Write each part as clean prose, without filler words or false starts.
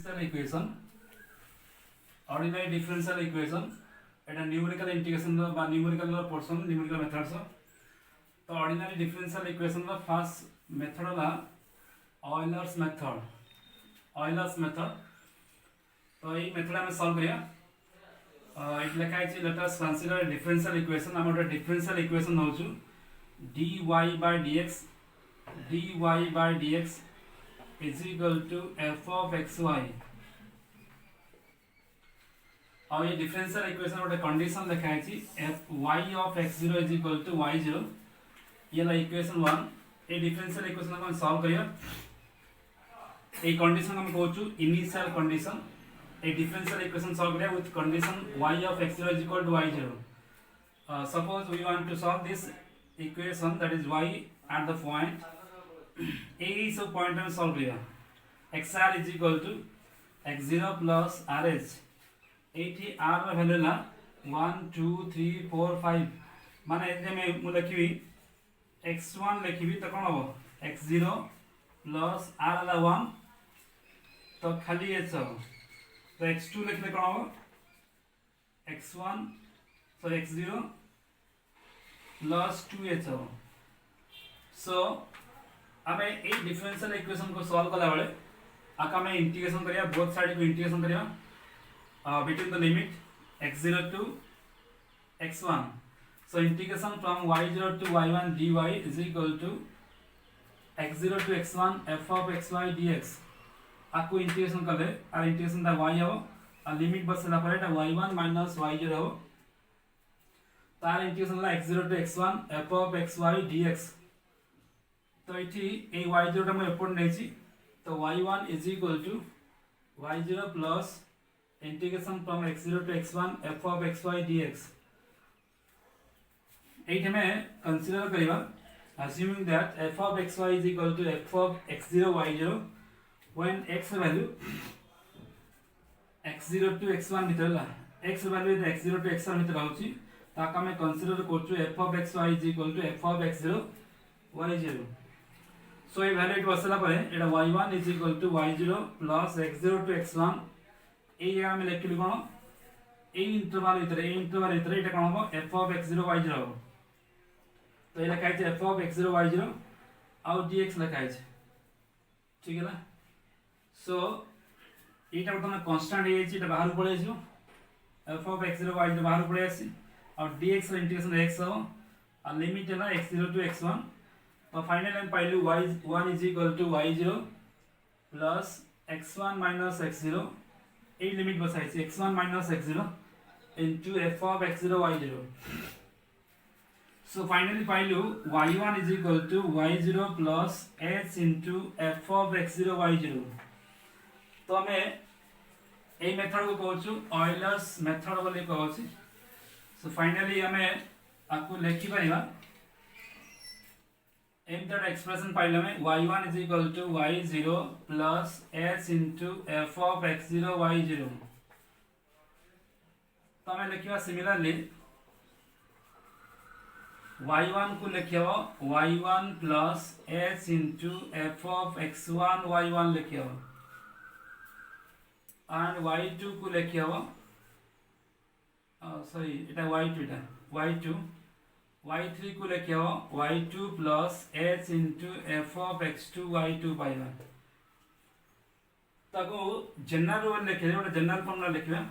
differential equation ordinary differential equation এটা numerical integration বা numerical portion numerical methods तो ordinary differential equation का first method होला Euler's method तो ये method हमें solve करिया it लिखा है let us consider a differential equation हम एक differential equation होचु dy by dx is equal to f of xy और ये डिफरेंशियल इक्वेशन ଗୋଟେ कंडीशन लिखा है f y of x0 is equal to y0 ये ला इक्वेशन 1 ए डिफरेंशियल इक्वेशन को हम सॉल्व करिया ए कंडीशन हम कहूछु इनिशियल कंडीशन ए डिफरेंशियल इक्वेशन सॉल्व करिया with condition y of x0 is equal to y0 suppose we want to solve this equation that is y at the point a is a point हम solve करिया xr is equal to x0 plus rh एठी r ର value ला 1 2 3 4 5 माने एथे मैं मु लिखिबी x1 लिखिबी त कोन हो x0 plus r ला 1 तो खाली h हो तो x2 लिखले कोन हो x1 so x0 plus 2h हो सो हमें ए डिफरेंशियल इक्वेशन को सॉल्व करला बेले आका में इंटीग्रेशन करिया बोथ साइड को इंटीग्रेशन करिया between the limit x0 to x1 so integration from y0 to y1 dy is equal to x0 to x1 f of xy dx आपको इंटीग्रेशन करले और इंटीग्रेशन दा y हो और लिमिट बसला पर एटा y1 माइनस y0 हो तार इंटीग्रेशन ला x0 to x1 f of xy dx तो इठी ए y0 टा मैं एपोर्ट नेछि तो y1 is equal to y0 plus integration from x0 to x1 f of xy dx एठी में consider करिवा assuming that f of xy is equal to f of x0 y0 when x value x0 to x1 मितरला x value x0 to x1 मितर होची ताका में consider करछु f of xy is equal to f of x0 y0 so A value it बसला परे एटा y1 is equal to y0 plus x0 to x1 ए जगह में लिखिली कोन ए interval भीतर एटा कोन हो f of x0 y0 हो तो ये लिखा है f of x0 y0 और dx लिखा है ठीक है ना सो एटा बर्तमान कांस्टेंट है एटा बाहर पड़े आसी f of x0 y0 बाहर पड़े आसी और dx ର इंटीग्रेशन x हो और लिमिट है ना x0 to x1 तो फाइनल हम पाइलु y1 is equal to y0 plus x1 minus x0 a limit बसाई x1 minus x0 into f of x0 y0 so finally पाइलु y1 is equal to y0 plus h into f of x0 y0 तो हमें a method को कहउछु Euler's method बोली कहउछि so finally हमें आपको लिखि परिबा enter expression पाइले में y1 is equal to y0 plus h into f of x0 y0 तो हमें लिखिवा सिमिलरली y1 को लिखियो y1 plus h into f of x1 y1 लिखियो and y2 को लिखियो सॉरी एटा y2 एटा y2 y3 को लिखियो y2 plus h into f of x2 y2 पाइबा ताको जनरल रूल लिखे ओटा जनरल फार्मूला लिखिबा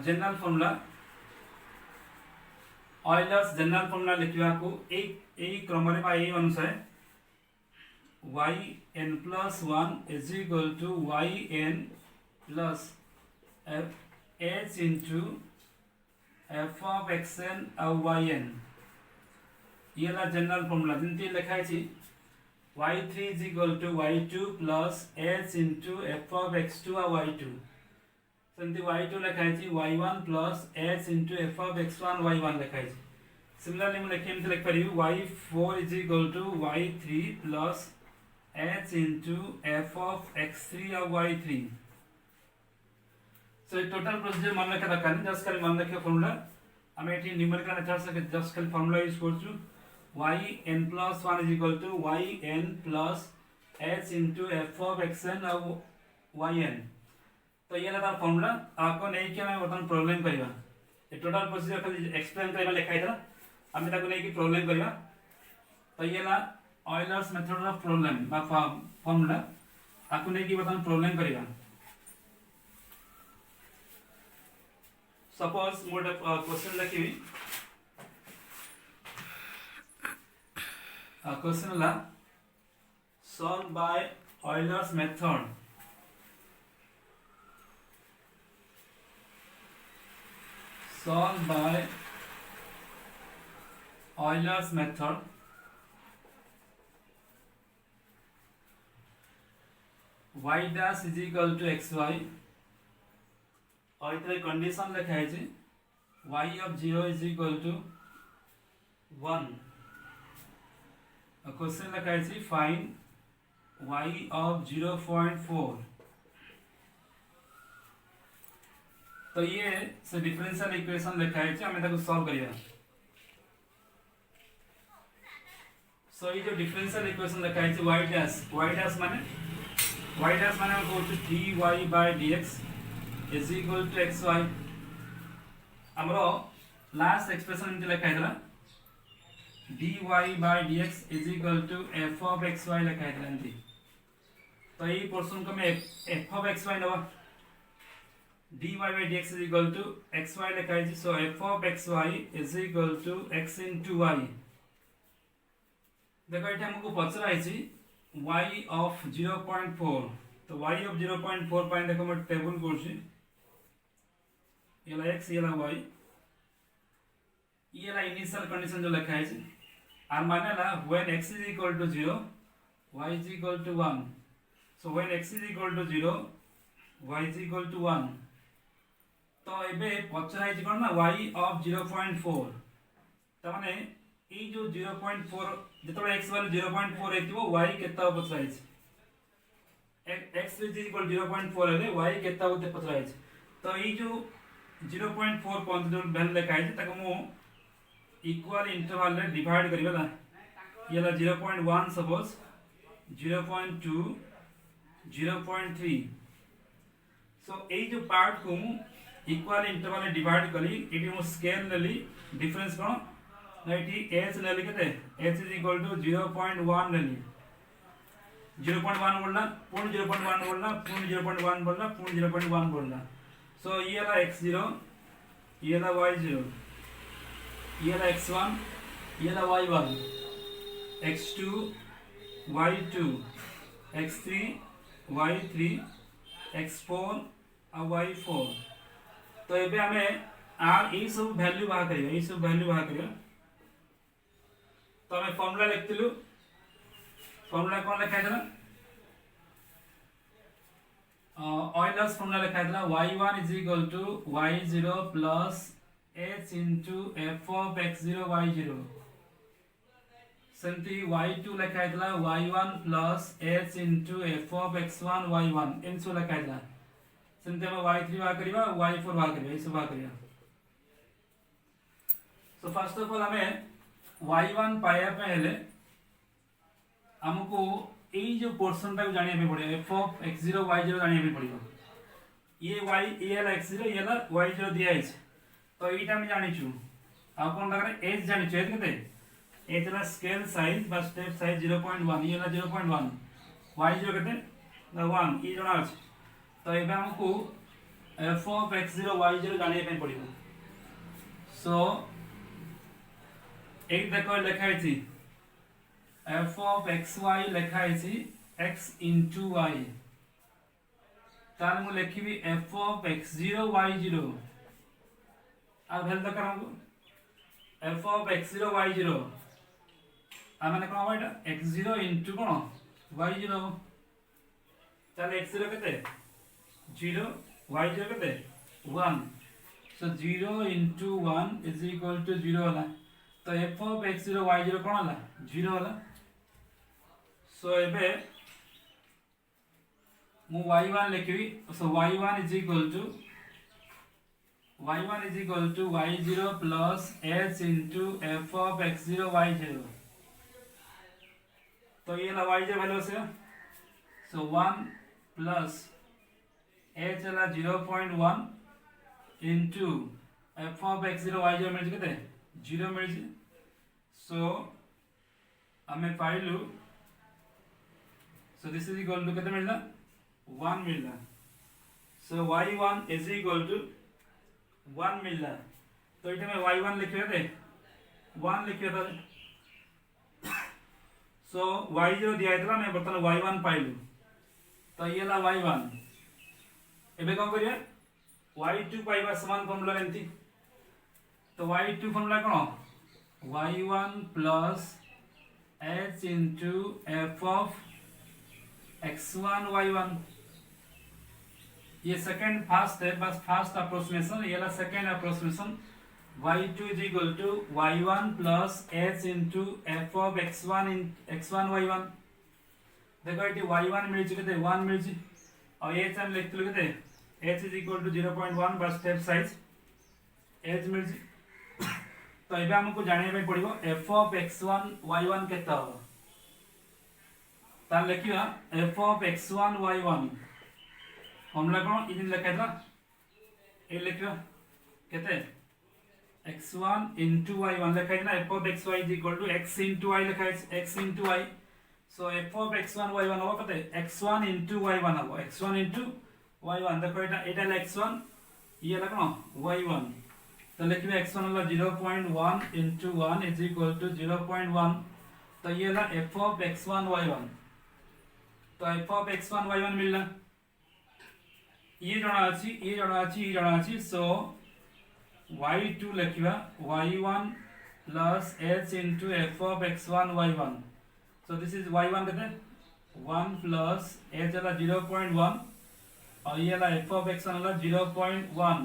general formula Euler's general formula लिखिबा को एक क्रम रे बा ए अनुसार yn plus 1 is equal to yn plus h into f of xn और yn ये ला जनरल फार्मूला जिनती लिखा है y3 is equal to y2 plus h into f of x2 और y2 सेंती y2 लिखा है y1 plus h into f of x1 y1 लिखा है similarly मैं लिखे लिख परियो y4 is equal to y3 plus h into f of x3 और y3 सो टोटल प्रोसीजर मन रखा दरकार नहीं जस्ट खाली मन रखियो फार्मूला हमें एठी न्यूमेरिकल मेथड से जस्ट खाली formula use करछु yn plus 1 is equal to yn plus h into f of xn और yn। तो ये तार फॉर्मूला आपको नहीं कि हमें बर्तमान प्रॉब्लम करवा ये टोटल प्रोसीजर खाली एक्सप्लेन करबा लिखा है आम ताको नहीं कि प्रॉब्लम करवा। तो ये ला ऑयलर्स मेथड ऑफ प्रॉब्लम बा फॉर्मूला आपको नहीं कि बर्तमान प्रॉब्लम करवा। सपोज मोटे क्वेश्चन लिखी क्वेश्चन ला solved by Euler's method। Solved by Euler's method y dash is equal to xy और इतने कंडीशन लिखा है जी y of 0 is equal to 1। Question लिखा है जी फाइंड y of 0.4। तो ये से डिफरेंशियल इक्वेशन लिखा है हमें ताको सॉल्व करिया। सो ये जो डिफरेंशियल इक्वेशन लिखा है y डैश माने हमको dy by dx is equal to xy। हमरो लास्ट एक्सप्रेशन में लिखा है dy by dx is equal to f of xy लिखा है। तो ये पोर्शन को मैं f of xy नवा dy by dx is equal to xy लिखा है। सो f of xy is equal to x into y। देखो ये हमको पचरा है y of 0.4। तो y of 0.4 पाइन देखो मैं टेबल करছি ये ला x ये ला y ये ला इनिशियल कंडीशन जो लिखा है और माने ला when x is equal to 0 y is equal to 1। so when x is equal to 0 y is equal to 1। तो एबे पचरा है कोन ना y of 0.4। त माने ई जो 0.4 जतो x वैल्यू 0.4 हेतिबो y केता पचरा है x is equal to 0.4 हेले y केता होते पचरा है। तो ई जो 0.4 पॉइंट जो वैल्यू लिखा है ताको मो इक्वल इंटरवल रे डिवाइड करिबा ये ला 0.1 सपोज 0.2 0.3। सो ए जो पार्ट को इक्वल इंटरवल रे डिवाइड करी एटी मो स्केल लेली डिफरेंस कोन नाइटी h लेली केते h is equal to 0.1 लेली 0.1 बोलना पूर्ण 0.1 बोलना पूर्ण 0.1 बोलना पूर्ण 0.1 बोलना। सो ये ला x0 ये ला y0 ये ला x1 ये ला y1 x2 y2 x3 y3 x4 और y4। तो एबे हमें आर ई सब वैल्यू बाहर करियो ई सब वैल्यू बाहर करियो। तो हमें फार्मूला लिखतिलु फार्मूला कोन लिखा है ऑयलर्स फार्मूला लिखा है y1 is equal to y0 plus h into f of x0 y0। सेमती y2 लिखा है y1 plus h into f of x1 y1 इन सब लिखा है। सेमती हम y3 बाहर करियो y4 बाहर करियो ई सब बाहर करियो। सो फर्स्ट ऑफ ऑल हमें y1 पाया पहले हमको ये जो पोर्शन टाइप जानिए पे पड़ेगा f of x0 y0 जानिए पे पड़ेगा। ये y ये ला x0 ये ला y0 दिया है। तो एटा हम जानि छु आ कोन लगे h जानि छु केते h ला स्केल साइज बा स्टेप साइज 0.1 ये ला 0.1 y0 केते 1 ई जणा अछि। तो एबे हमको f of x0 y0 जानिए पे पड़ेगा। सो एक देखो लिखा है f of xy लिखा है x into y। तार मु लिखिबी f of x0 y0 आ भेल त करम f of x0 y0 आ माने कोन होइटा x0 into कोन y0। ताले x0 केते 0 y0 केते 1। सो 0 into 1 is equal to 0 होला। तो f of x0 y0 कोन होला 0 होला। सो एबे मु y1 लिखिबी। So y1 is equal to y0 plus h into f of x0 y0। तो ये ला y0 वैल्यू से सो 1 प्लस h है 0.1 into F of x0 y0 मिल के 0 मिल। सो हमें पाइलु so this is equal to केते मिलला 1 मिलला। सो y1 इज इक्वल टू 1 मिलला। तो इटे में y1 लिखियो 1 लिखियो था। सो y0 दिया इतला मैं बर्तन y1 पाइलु। तो ये ला y1 एबे कौन करिया y2 पाइबा समान फॉर्मूला एंती। तो y2 formula cone y1 plus h into f of x1 y1। ये सेकंड फास्ट है, बस फास्ट अप्रोक्सीमेशन। ये ला second approximation y2 is equal to y1 plus h into f of x1 in x1 y1। देखो ये y1 मिल चुके थे 1 मिल ची और h हम लिख चुके थे h is equal to 0.1 बस स्टेप साइज h मिल ची। तो एबे हमको जानिया पे पड़िबो f of x1 y1 केता हो। तार लिखियो f of x1 y1 formula कोन इदिन लिखैला ए लिखियो केते x1 into y1 लिखाइ ना f of xy is equal to x into y लिखाइ x into y। So f of x1 y1 हो कते x1 into y1 हो x1 into y1। देखो एटा x1 ये ला y1। तो लिखिए x1 वाला 0.1 into 1 is equal to 0.1। तो ये ला f of x1 y1। तो f of x1 y1 मिलना ये जणा अछि। सो y2 लिखिबा y1 plus h into f of x1 y1। So this is y1 केते 1 plus h वाला 0.1 और ये ला f of x1 वाला 0.1।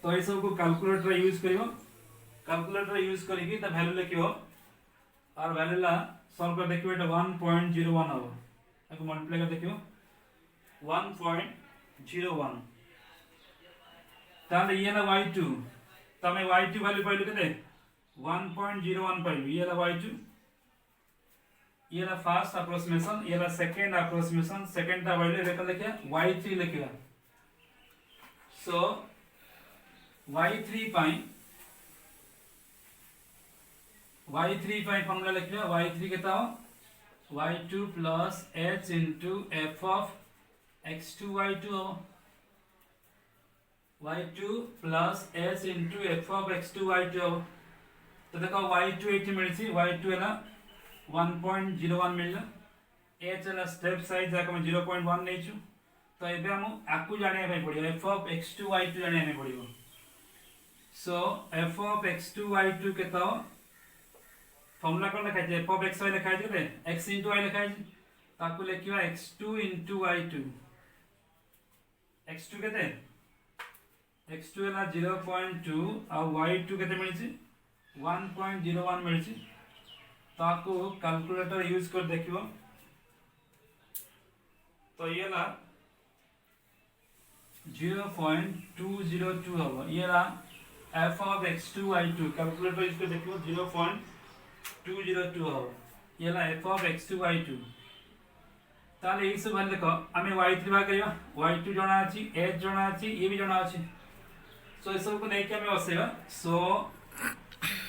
तो ये सब को कैलकुलेटर यूज करियो। कैलकुलेटर यूज करिकी त वैल्यू लिखियो और वैल्यू ला सॉल्व कर देखियो एटा 1.01 हो। एको मल्टीप्लाई कर देखियो 1.01। ताले ये ला y2 तमे y2 वैल्यू पाइलु केते 1.01 पाइलु। ये ला y2 ये ला फर्स्ट अप्रोक्सीमेशन ये ला सेकंड अप्रोक्सीमेशन। सेकंड ता वैल्यू लेकर लिखिया y3 लिखिया। सो y3 पाई फॉर्मूला लिखियो y3 केता हो y2 plus h into f of x2 y2 हो y2 plus h into f of x2 y2 हो। तो देखो y2 80 मिलची y2 है ना 1.01 मिलला h है ना स्टेप साइज जाके हम 0.1 नै छु। तो एबे हम आकु जानिया भाई पड़ियो f of x2 y2 जानिया नै पड़ियो। सो f of x2 y2 केता हो फॉर्मूला कोन लिखा है f of xy लिखा है x into y लिखा है ताकू लिखियो x2 into y2। x2 केते x2 है ना 0.2 और y2 केते मिलची 1.01 मिलची। ताकू कैलकुलेटर यूज कर देखियो। तो ये ला 0.202 हो। ये ला f of x2 y2 calculator use कर देखियो 0.202 हो। ये ला f of x2 y2। ताले ई सब भल देखो हमें y3 भाग करियो y2 जणा अछि h जणा अछि ये भी जणा अछि। सो ए सब को नै के हमें बसेबा। सो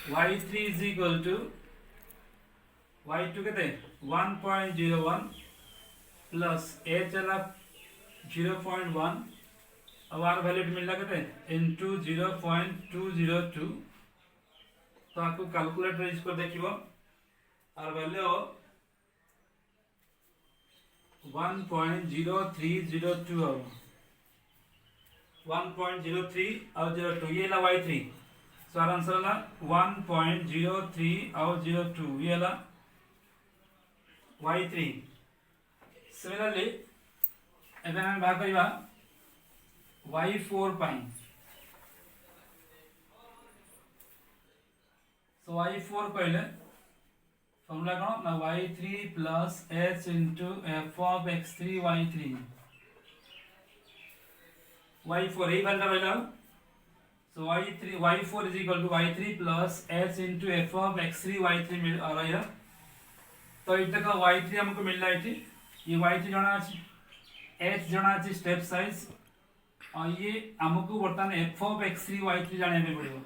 y3 is equal to y2 केते 1.01 प्लस h वाला 0.1 अब आर वैल्यू मिलला केते इनटू 0.202। तो आपको कैलकुलेटर यूज कर देखिबो और वैल्यू 1.0302 हो 1.03 और 02 ये ला y3। सो आंसर ला 1.03 और 02 ये ला y3। सिमिलरली एबे हम भाग करिबा y4 पाई। सो y4 कहले फॉर्मूला कोन ना y3 plus h into f of x3 y3 y4 এই ভ্যালুটা পাইলাম। सो y4 is equal to y3 plus h into f of x3 y3 मिल आ रहा है। तो इतना का y3 हमको मिल रहा है ये y3 जणा अछि h जणा अछि स्टेप साइज और ये हमको बर्तमान f of x3 y3 जाने में पड़िबो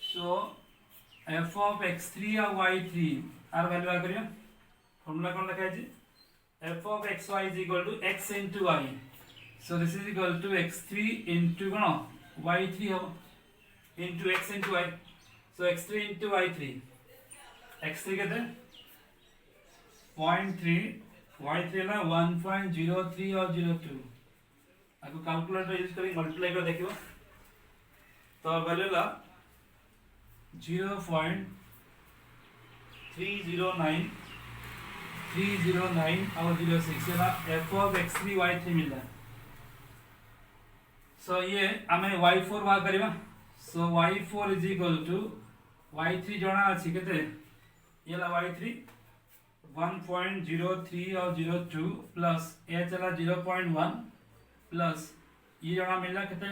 सो f of x3 और y3 आर वैल्यू आ करियो फार्मूला कोन लिखा है f of xy is equal to x into y so this is equal to x3 into y3 हो into x into y so x3 into y3 x3 केते 0.3 y3 ला 1.03 और 02 आपको calculator use करी multiply कर देखियो तो वैल्यू ला 0.309 और 06 ये ला f of x3 y3 मिला सो ये हमें y4 बाहर करिबा सो y4 is equal to y3 जणा अछि केते ये ला y3 1.03 और 02 प्लस ए चला 0.1 प्लस ये जणा मिला कितने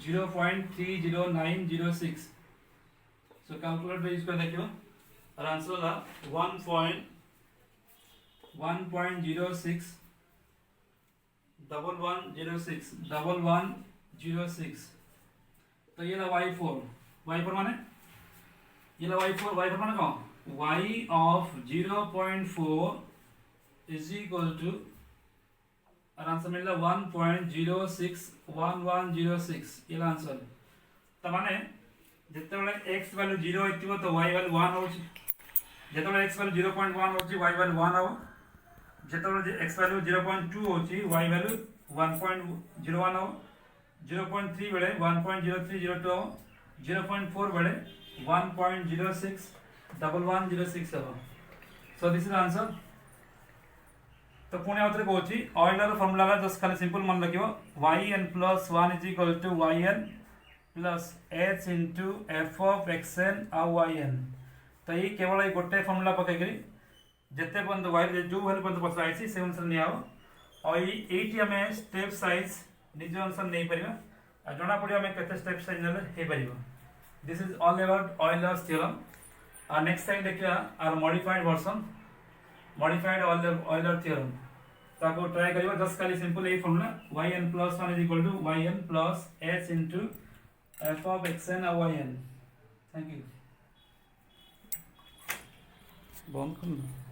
0.30906 सो कैलकुलेटर यूज कर देखियो और आंसर ला 1.06 1106 तो ये ला y4 माने ये ला y4 माने कौन y of 0.4 is equal to और आंसर मिला 1.061106 ये आंसर त माने जेतेबेले x वैल्यू 0 होइतिबो तो y वैल्यू 1 होछि जेतेबेले x वैल्यू 0.1 होछि y वैल्यू 1 हो जेतेबेले x वैल्यू 0.2 होछि y वैल्यू 1.01 हो 0.3 बेले 1.0302 हो 0.4 बेले 1.061106 हो सो दिस इज आंसर तो पुणे आउथरे कहूची ऑयलर फार्मूला ला जस्ट खाली सिंपल मन लगिवो yn plus 1 is equal to yn plus h into f of xn और yn तो ये केवल एक गोटे फार्मूला पके करी जते बंद y जो वैल्यू बंद पसाई छी से अनुसार नि आओ और एटी हमें स्टेप साइज निज अनुसार नहीं परिबा आ जणा पड़ी हमें केते स्टेप साइज नले हे परिबा this is all about Euler's theorem और नेक्स्ट टाइम देखिया आर modified version modified Euler theorem तो आपको ट्राई करियो जस्ट खाली सिंपल ये formula yn plus 1 is equal to yn plus h into f of xn और yn थैंक यू बंद करना